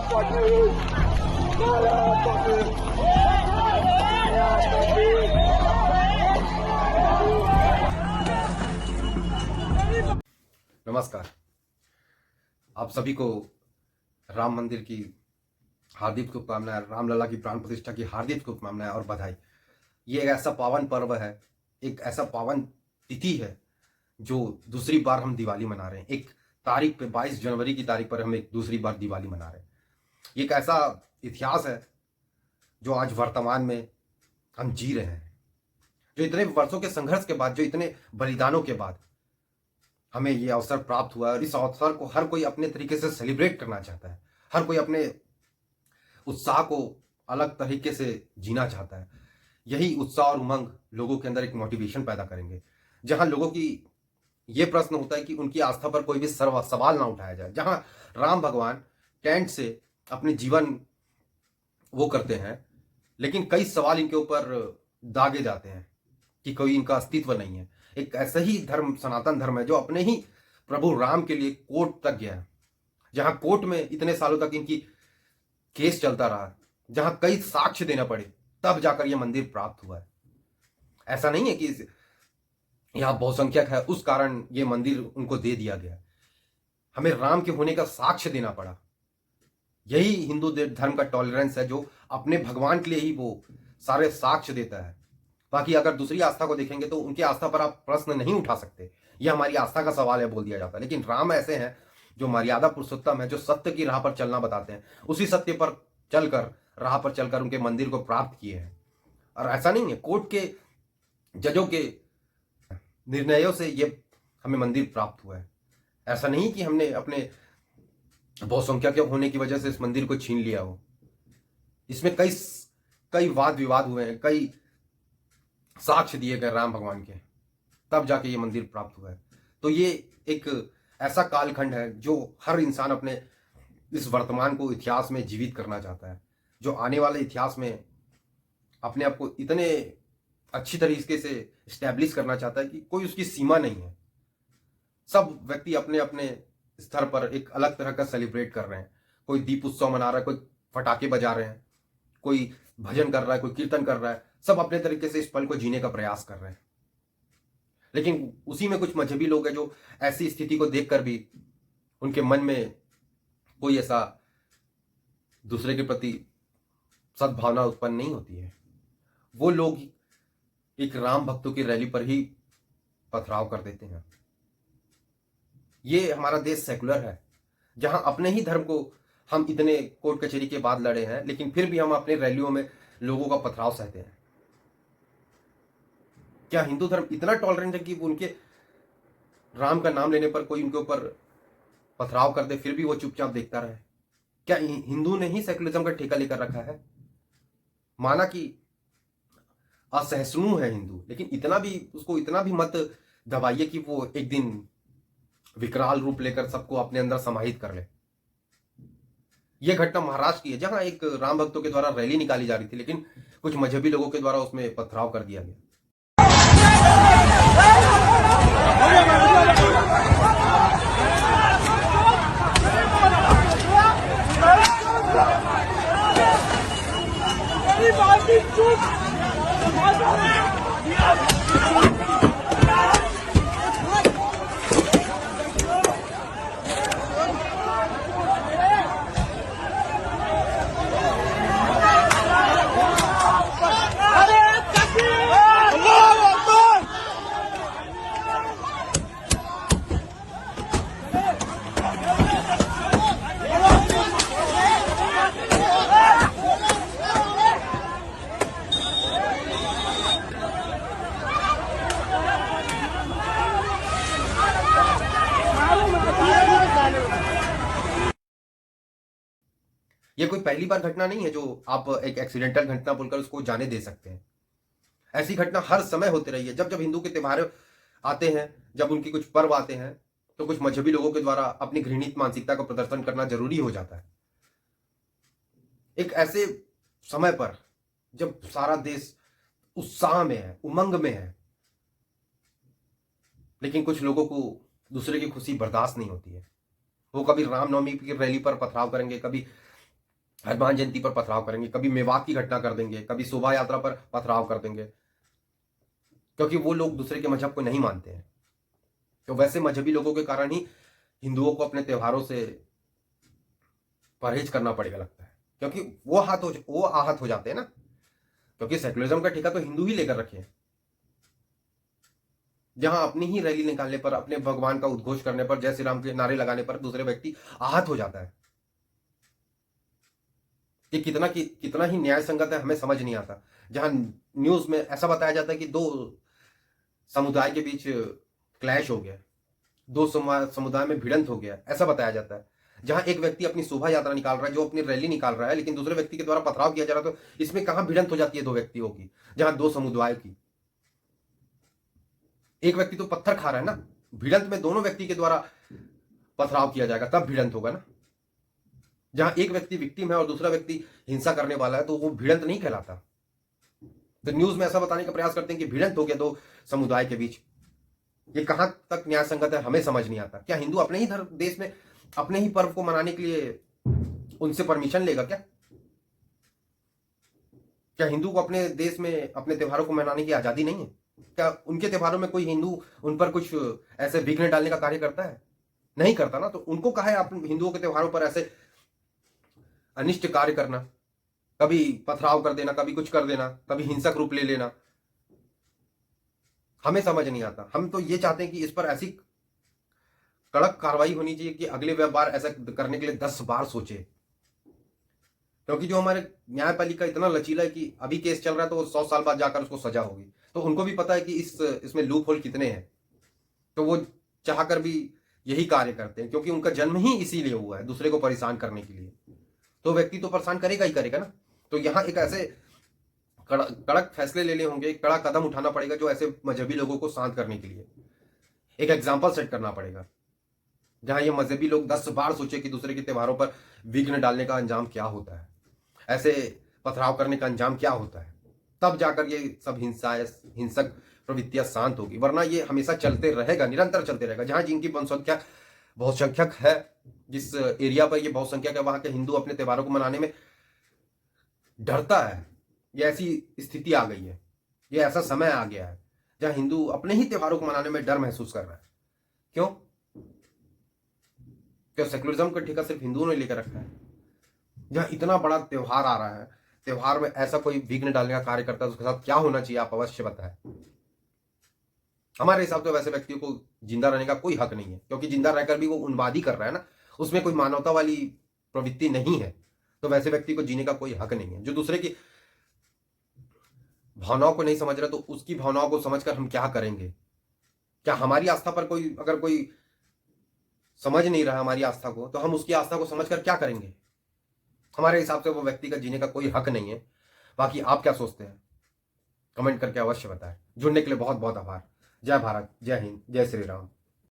पाटील काळ्या पाटील नमस्कार। आप सभी को राम मंदिर की हार्दिक शुभकामनाएं, रामलला की प्राण प्रतिष्ठा की हार्दिक शुभकामनाएं और बधाई। ये एक ऐसा पावन पर्व है, एक ऐसा पावन तिथि है जो दूसरी बार हम दिवाली मना रहे हैं। एक तारीख पे 22 जनवरी की तारीख पर हम एक दूसरी बार दिवाली मना रहे हैं। ये एक ऐसा इतिहास है जो आज वर्तमान में हम जी रहे हैं, जो इतने वर्षों के संघर्ष के बाद, जो इतने बलिदानों के बाद हमें ये अवसर प्राप्त हुआ है। और इस अवसर को हर कोई अपने तरीके से सेलिब्रेट करना चाहता है, हर कोई अपने उत्साह को अलग तरीके से जीना चाहता है। यही उत्साह और उमंग लोगों के अंदर एक मोटिवेशन पैदा करेंगे, जहां लोगों की ये प्रश्न होता है कि उनकी आस्था पर कोई भी सवाल ना उठाया जाए। जहां राम भगवान टेंट से अपने जीवन वो करते हैं, लेकिन कई सवाल इनके ऊपर दागे जाते हैं कि कोई इनका अस्तित्व नहीं है। एक ऐसा ही धर्म सनातन धर्म है जो अपने ही प्रभु राम के लिए कोर्ट तक गया है, जहां कोर्ट में इतने सालों तक इनकी केस चलता रहा, जहां कई साक्ष्य देना पड़े, तब जाकर यह मंदिर प्राप्त हुआ है। ऐसा नहीं है कि यहां बहुसंख्यक है उस कारण यह मंदिर उनको दे दिया गया। हमें राम के होने का साक्ष्य देना पड़ा। यही हिंदू धर्म का टॉलरेंस है, जो अपने भगवान के लिए ही वो सारे साक्ष्य देता है। बाकी अगर दूसरी आस्था को देखेंगे तो उनकी आस्था पर आप प्रश्न नहीं उठा सकते। यह हमारी आस्था का सवाल है, बोल दिया जाता है। लेकिन राम ऐसे हैं जो मर्यादा पुरुषोत्तम है, जो सत्य की राह पर चलना बताते हैं। उसी सत्य पर चलकर, राह पर चलकर उनके मंदिर को प्राप्त किए हैं। और ऐसा नहीं है कोर्ट के जजों के निर्णयों से ये हमें मंदिर प्राप्त हुआ है। ऐसा नहीं कि हमने अपने बहुसंख्यक होने की वजह से इस मंदिर को छीन लिया हो। इसमें कई वाद विवाद हुए हैं, कई साक्ष्य दिए गए राम भगवान के, तब जाके ये मंदिर प्राप्त हुआ है। तो ये एक ऐसा कालखंड है जो हर इंसान अपने इस वर्तमान को इतिहास में जीवित करना चाहता है, जो आने वाले इतिहास में अपने आप को इतने अच्छी तरीके से स्टैब्लिश करना चाहता है कि कोई उसकी सीमा नहीं है। सब व्यक्ति अपने अपने स्तर पर एक अलग तरह का सेलिब्रेट कर रहे हैं। कोई दीप उत्सव मना रहा है, कोई फटाके बजा रहे हैं, कोई भजन कर रहा है, कोई कीर्तन कर रहा है। सब अपने तरीके से इस पल को जीने का प्रयास कर रहे हैं। लेकिन उसी में कुछ मजहबी लोग हैं जो ऐसी स्थिति को देखकर भी उनके मन में कोई ऐसा दूसरे के प्रति सद्भावना उत्पन्न नहीं होती है। वो लोग एक राम भक्तों की रैली पर ही पथराव कर देते हैं। ये हमारा देश सेकुलर है, जहां अपने ही धर्म को हम इतने कोर्ट कचहरी के बाद लड़े हैं, लेकिन फिर भी हम अपने रैलियों में लोगों का पथराव सहते हैं। क्या हिंदू धर्म इतना टॉलरेंट है कि उनके राम का नाम लेने पर कोई उनके ऊपर पथराव कर दे फिर भी वो चुपचाप देखता रहे? क्या हिंदू ने ही सेकुलरिज्म का ठेका लेकर रखा है? माना कि असहिष्णु है हिंदू, लेकिन उसको इतना भी मत दबाइए कि वो एक दिन विकराल रूप लेकर सबको अपने अंदर समाहित कर ले। यह घटना महाराष्ट्र की है, जहां एक राम भक्तों के द्वारा रैली निकाली जा रही थी, लेकिन कुछ मजहबी लोगों के द्वारा उसमें पथराव कर दिया गया। यह कोई पहली बार घटना नहीं है जो आप एक एक्सीडेंटल घटना बोलकर उसको जाने दे सकते हैं। ऐसी घटना हर समय होती रही है। जब जब हिंदू के त्योहार आते हैं, जब उनके कुछ पर्व आते हैं, तो कुछ मजहबी लोगों के द्वारा अपनी घृणित मानसिकता का प्रदर्शन करना जरूरी हो जाता है। एक ऐसे समय पर जब सारा देश उत्साह में है, उमंग में है, लेकिन कुछ लोगों को दूसरे की खुशी बर्दाश्त नहीं होती है। वो कभी रामनवमी की रैली पर पथराव करेंगे, कभी हनुमान जयंती पर पथराव करेंगे, कभी मेवात की घटना कर देंगे, कभी शोभा यात्रा पर पथराव कर देंगे, क्योंकि वो लोग दूसरे के मजहब को नहीं मानते हैं। तो वैसे मजहबी लोगों के कारण ही हिंदुओं को अपने त्योहारों से परहेज करना पड़ेगा लगता है, क्योंकि वो आहत हो जाते हैं ना, क्योंकि सेकुलरिज्म का ठेका तो हिंदू ही लेकर रखे हैं। जहां अपनी ही रैली निकालने पर, अपने भगवान का उद्घोष करने पर, जय श्री राम के नारे लगाने पर दूसरे व्यक्ति आहत हो जाता है। ये कितना ही न्याय संगत है हमें समझ नहीं आता। जहां न्यूज में ऐसा बताया जाता है कि दो समुदाय के बीच क्लैश हो गया, दो समुदाय में भिड़ंत हो गया, ऐसा बताया जाता है। जहां एक व्यक्ति अपनी शोभा यात्रा निकाल रहा है, जो अपनी रैली निकाल रहा है, लेकिन दूसरे व्यक्ति के द्वारा पथराव किया जा रहा है, तो इसमें कहां भिड़ंत हो जाती है दो व्यक्तियों की, जहां दो समुदाय की। एक व्यक्ति तो पत्थर खा रहा है ना, भिड़ंत में दोनों व्यक्ति के द्वारा पथराव किया जाएगा तब भिड़ंत होगा ना। जहां एक व्यक्ति विक्टिम है और दूसरा व्यक्ति हिंसा करने वाला है, तो वो भिड़ंत नहीं कहलाता। तो न्यूज में ऐसा बताने का प्रयास करते हैं कि भिड़ंत हो गया दो समुदाय के बीच। ये कहां तक न्याय संगत है हमें समझ नहीं आता। क्या हिंदू अपने ही देश में अपने ही पर्व को मनाने के लिए उनसे परमिशन लेगा क्या? क्या हिंदू को अपने देश में अपने त्योहारों को मनाने की आजादी नहीं है? क्या उनके त्योहारों में कोई हिंदू उन पर कुछ ऐसे विघ्न डालने का कार्य करता है? नहीं करता ना। तो उनको कहा है आप हिंदुओं के त्योहारों पर ऐसे अनिष्ट कार्य करना, कभी पथराव कर देना, कभी कुछ कर देना, कभी हिंसक रूप ले लेना। हमें समझ नहीं आता। हम तो ये चाहते हैं कि इस पर ऐसी कड़क कार्रवाई होनी चाहिए कि अगले बार ऐसा करने के लिए 10 बार सोचे, क्योंकि जो हमारे न्यायपालिका इतना लचीला है कि अभी केस चल रहा है तो 100 साल बाद जाकर उसको सजा होगी। तो उनको भी पता है कि इसमें लूप होल कितने हैं, तो वो चाहकर भी यही कार्य करते हैं, क्योंकि उनका जन्म ही इसीलिए हुआ है, दूसरे को परेशान करने के लिए। तो व्यक्ति तो परेशान करेगा ही करेगा ना। तो यहाँ एक ऐसे कड़क फैसले लेने होंगे, कड़ा कदम उठाना पड़ेगा जो ऐसे मजहबी लोगों को शांत करने के लिए एक एग्जाम्पल सेट करना पड़ेगा, जहां ये मजहबी लोग 10 बार सोचे कि दूसरे के त्योहारों पर विघ्न डालने का अंजाम क्या होता है, ऐसे पथराव करने का अंजाम क्या होता है। तब जाकर ये सब हिंसक प्रवृत्तियां शांत होगी, वरना ये हमेशा चलते रहेगा, निरंतर चलते रहेगा। जहां जिनकी बहुसंख्यक है, जिस एरिया पर ये बहुसंख्यक है, वहां के हिंदू अपने त्योहारों को मनाने में डरता है। ये ऐसी स्थिति आ गई है, ये ऐसा समय आ गया है जहां हिंदू अपने ही त्योहारों को मनाने में डर महसूस कर रहा है। क्यों? क्या सेकुलरिज्म का ठेका सिर्फ हिंदुओं ने लेकर रखा है? जहां इतना बड़ा त्योहार आ रहा है, त्योहार में ऐसा कोई विघ्न डालने का कार्य करता है, उसके साथ क्या होना चाहिए आप अवश्य बताएं। हमारे हिसाब से वैसे व्यक्तियों को जिंदा रहने का कोई हक नहीं है, क्योंकि जिंदा रहकर भी वो उन्मादी कर रहा है ना, उसमें कोई मानवता वाली प्रवृत्ति नहीं है। तो वैसे व्यक्ति को जीने का कोई हक नहीं है। जो दूसरे की भावनाओं को नहीं समझ रहा, तो उसकी भावनाओं को समझकर हम क्या करेंगे? क्या हमारी आस्था पर अगर कोई समझ नहीं रहा हमारी आस्था को, तो हम उसकी आस्था को समझकर क्या करेंगे? हमारे हिसाब से वो व्यक्ति का जीने का कोई हक नहीं है। बाकी आप क्या सोचते हैं? कमेंट करके अवश्य बताएं। जुड़ने के लिए बहुत बहुत आभार। जय भारत, जय हिंद, जय श्री राम।